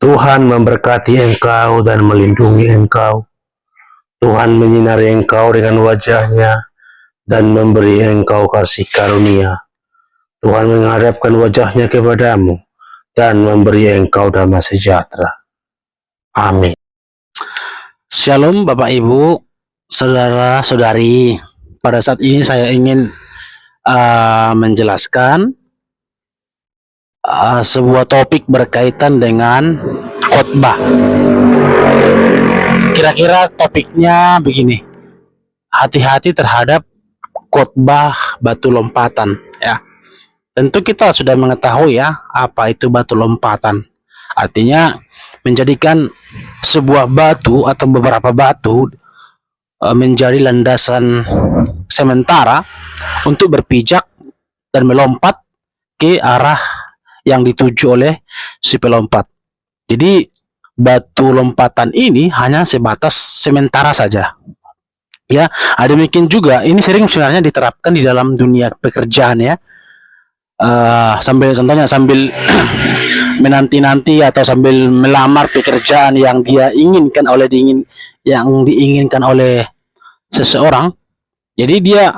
Tuhan memberkati engkau dan melindungi engkau. Tuhan menyinari engkau dengan wajah-Nya dan memberi engkau kasih karunia. Tuhan menghadapkan wajah-Nya kepadamu dan memberi engkau damai sejahtera. Amin. Shalom Bapak Ibu, Saudara-saudari. Pada saat ini saya ingin menjelaskan sebuah topik berkaitan dengan khotbah. Kira-kira topiknya begini: hati-hati terhadap khotbah batu lompatan. Ya, tentu kita sudah mengetahui ya apa itu batu lompatan. Artinya menjadikan sebuah batu atau beberapa batu menjadi landasan sementara untuk berpijak dan melompat ke arah yang dituju oleh si pelompat. Jadi batu lompatan ini hanya sebatas sementara saja. Ya, demikian juga ini sering sebenarnya diterapkan di dalam dunia pekerjaan ya. Contohnya sambil menanti-nanti atau sambil melamar pekerjaan yang dia inginkan oleh seseorang. Jadi dia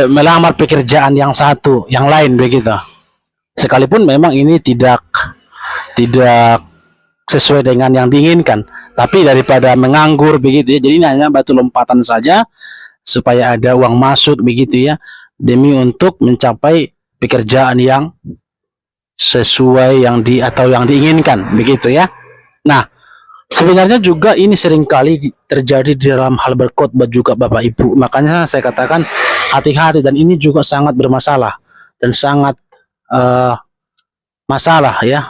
melamar pekerjaan yang satu, yang lain begitu. Sekalipun memang ini tidak sesuai dengan yang diinginkan, tapi daripada menganggur begitu ya, jadi ini hanya batu lompatan saja supaya ada uang masuk begitu ya, demi untuk mencapai pekerjaan yang sesuai yang diinginkan begitu ya. Nah, sebenarnya juga ini seringkali terjadi di dalam hal berkhotbah juga Bapak Ibu. Makanya saya katakan hati-hati, dan ini juga sangat bermasalah dan sangat masalah ya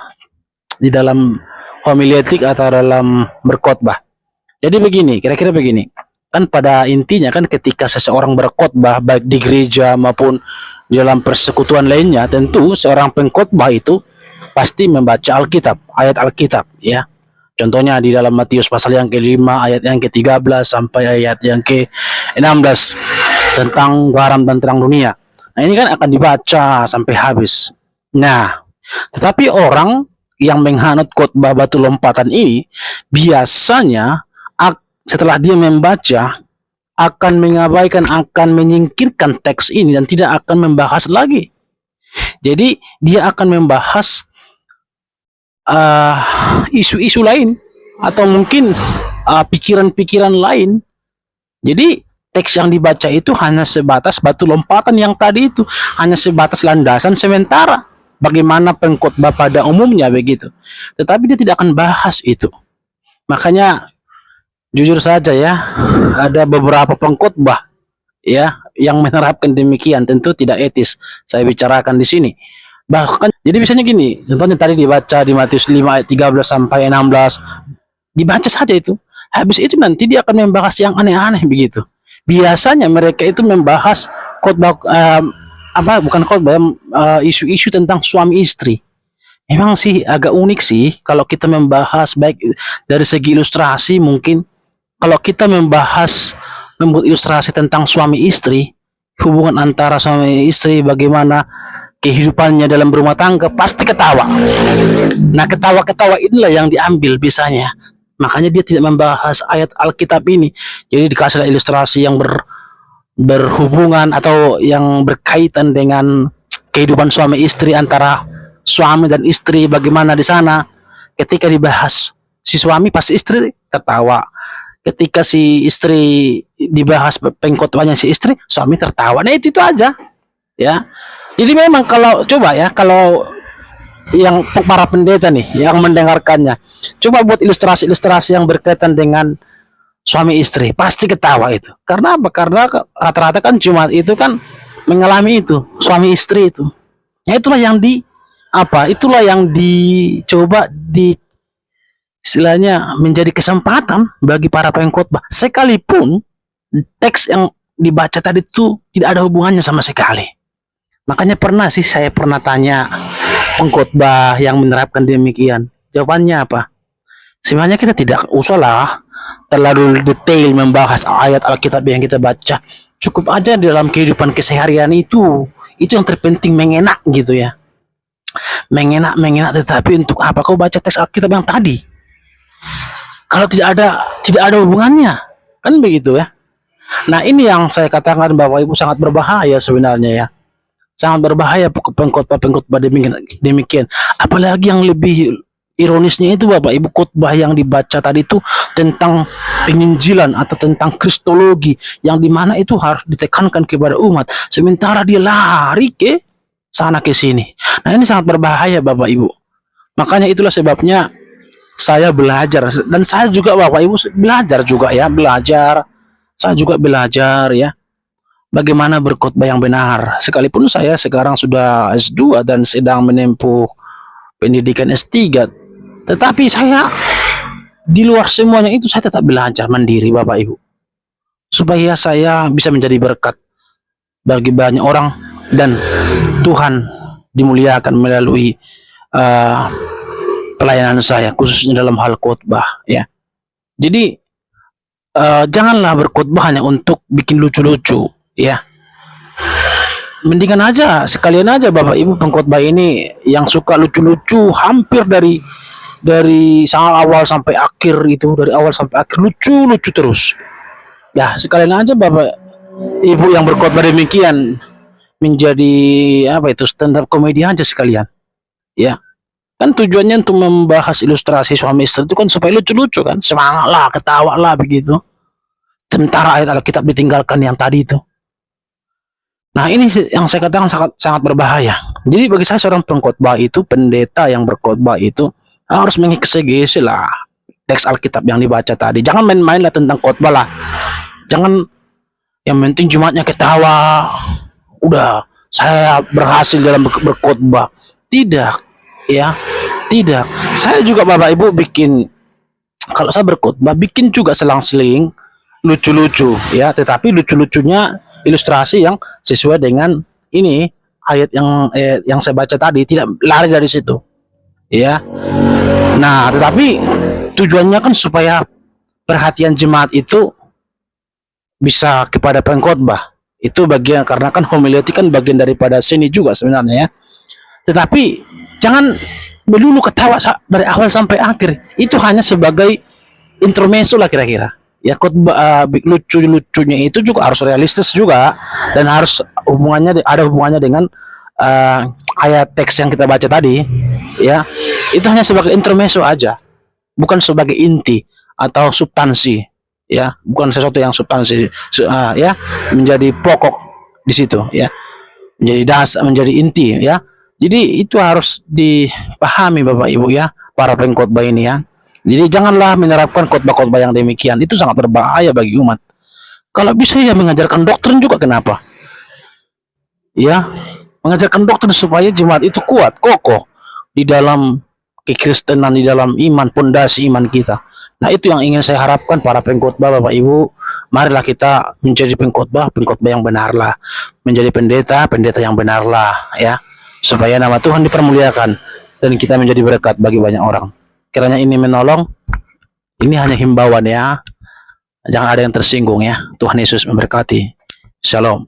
di dalam homiletik atau dalam berkhotbah. Jadi begini, kira-kira begini. Kan pada intinya kan ketika seseorang berkhotbah baik di gereja maupun di dalam persekutuan lainnya, tentu seorang pengkhotbah itu pasti membaca Alkitab, ayat Alkitab ya. Contohnya di dalam Matius pasal yang ke-5 ayat yang ke-13 sampai ayat yang ke-16 tentang garam dan terang dunia. Nah, ini kan akan dibaca sampai habis. Nah, tetapi orang yang menghanut khotbah batu lompatan ini biasanya setelah dia membaca akan mengabaikan, akan menyingkirkan teks ini dan tidak akan membahas lagi. Jadi dia akan membahas isu-isu lain atau mungkin pikiran-pikiran lain. Jadi teks yang dibaca itu hanya sebatas batu lompatan yang tadi itu, hanya sebatas landasan sementara bagaimana pengkhotbah pada umumnya begitu. Tetapi dia tidak akan bahas itu. Makanya jujur saja ya, ada beberapa pengkhotbah ya yang menerapkan demikian, tentu tidak etis saya bicarakan di sini. Bahkan jadi misalnya gini, contohnya tadi dibaca di Matius 5 ayat 13 sampai 16, dibaca saja itu. Habis itu nanti dia akan membahas yang aneh-aneh begitu. Biasanya mereka itu membahas khotbah bukan khotbah, isu-isu tentang suami istri. Memang sih agak unik sih kalau kita membahas baik dari segi ilustrasi. Mungkin kalau kita membuat ilustrasi tentang suami istri, hubungan antara suami istri, bagaimana kehidupannya dalam berumah tangga, pasti ketawa. Nah, ketawa-ketawa inilah yang diambil biasanya. Makanya dia tidak membahas ayat Alkitab ini. Jadi dikasih ilustrasi yang berhubungan atau yang berkaitan dengan kehidupan suami istri, antara suami dan istri, bagaimana di sana. Ketika dibahas si suami, pasti istri tertawa. Ketika si istri dibahas pengkhotbahnya si istri, suami tertawa. Nah, itu aja ya. Jadi memang kalau yang para pendeta nih yang mendengarkannya, coba buat ilustrasi-ilustrasi yang berkaitan dengan suami istri, pasti ketawa itu. Karena apa? Karena rata-rata kan Jumat itu kan mengalami itu, suami istri itu. Ya, itulah yang dicoba istilahnya menjadi kesempatan bagi para pengkhotbah, sekalipun teks yang dibaca tadi itu tidak ada hubungannya sama sekali. Makanya saya pernah tanya pengkhotbah yang menerapkan demikian, jawabannya apa? Sebenarnya kita tidak usahlah terlalu detail membahas ayat Alkitab yang kita baca. Cukup aja di dalam kehidupan keseharian itu yang terpenting mengenak gitu ya. mengenak tetapi untuk apa kau baca teks Alkitab yang tadi kalau tidak ada hubungannya, kan begitu ya. Nah, ini yang saya katakan Bapak Ibu sangat berbahaya sebenarnya ya. Sangat berbahaya pengkhotbah demikian. Apalagi yang lebih ironisnya itu Bapak Ibu, khotbah yang dibaca tadi itu tentang penginjilan atau tentang kristologi yang dimana itu harus ditekankan kepada umat, sementara dia lari ke sana ke sini. Nah, ini sangat berbahaya Bapak Ibu. Makanya itulah sebabnya saya belajar, dan saya juga Bapak Ibu belajar juga ya, saya juga belajar ya bagaimana berkhotbah yang benar. Sekalipun saya sekarang sudah S2 dan sedang menempuh pendidikan S3, tetapi saya di luar semuanya itu saya tetap belajar mandiri Bapak Ibu, supaya saya bisa menjadi berkat bagi banyak orang dan Tuhan dimuliakan melalui pelayanan saya, khususnya dalam hal khotbah ya. Jadi janganlah berkhotbah hanya untuk bikin lucu-lucu ya. Mendingan aja sekalian aja Bapak Ibu pengkhotbah ini yang suka lucu-lucu, hampir dari awal sampai akhir itu, dari awal sampai akhir lucu-lucu terus. Ya, sekalian aja Bapak Ibu yang berkhotbah demikian menjadi apa itu, stand up komedi aja sekalian. Ya. Kan tujuannya untuk membahas ilustrasi suami istri itu kan supaya lucu-lucu kan, semangat lah, ketawa lah begitu. Sementara ayat Alkitab ditinggalkan yang tadi itu. Nah, ini yang saya katakan sangat berbahaya. Jadi bagi saya seorang pengkhotbah itu, pendeta yang berkhotbah itu harus mengeksegesi lah teks Alkitab yang dibaca tadi. Jangan main-main lah tentang khotbah lah. Jangan yang penting Jumatnya ketawa, udah saya berhasil dalam berkhotbah. Tidak. Ya, tidak. Saya juga Bapak Ibu kalau saya berkhotbah bikin juga selang-seling lucu-lucu ya, tetapi lucu-lucunya ilustrasi yang sesuai dengan ini ayat yang saya baca tadi, tidak lari dari situ ya. Nah, tetapi tujuannya kan supaya perhatian jemaat itu bisa kepada pengkhotbah. Itu bagian, karena kan homiletik kan bagian daripada seni juga sebenarnya ya. Tetapi jangan melulu ketawa dari awal sampai akhir. Itu hanya sebagai intermezzo lah kira-kira. Ya, khotbah lucu-lucunya itu juga harus realistis juga, dan harus ada hubungannya dengan ayat teks yang kita baca tadi. Ya, itu hanya sebagai intermezzo aja, bukan sebagai inti atau substansi. Ya, bukan sesuatu yang substansi ya, menjadi pokok di situ ya, menjadi dasar, menjadi inti ya. Jadi itu harus dipahami Bapak Ibu ya, para pengkhotbah ini ya. Jadi janganlah menerapkan khotbah-khotbah yang demikian, itu sangat berbahaya bagi umat. Kalau bisa ya mengajarkan doktrin juga, kenapa? Ya, mengajarkan doktrin supaya jemaat itu kuat, kokoh di dalam kekristenan, di dalam iman, pondasi iman kita. Nah, itu yang ingin saya harapkan para pengkhotbah Bapak Ibu. Marilah kita menjadi pengkhotbah yang benarlah, menjadi pendeta yang benarlah ya, supaya nama Tuhan dipermuliakan dan kita menjadi berkat bagi banyak orang. Kiranya ini menolong. Ini hanya himbauan ya, jangan ada yang tersinggung ya. Tuhan Yesus memberkati. Shalom.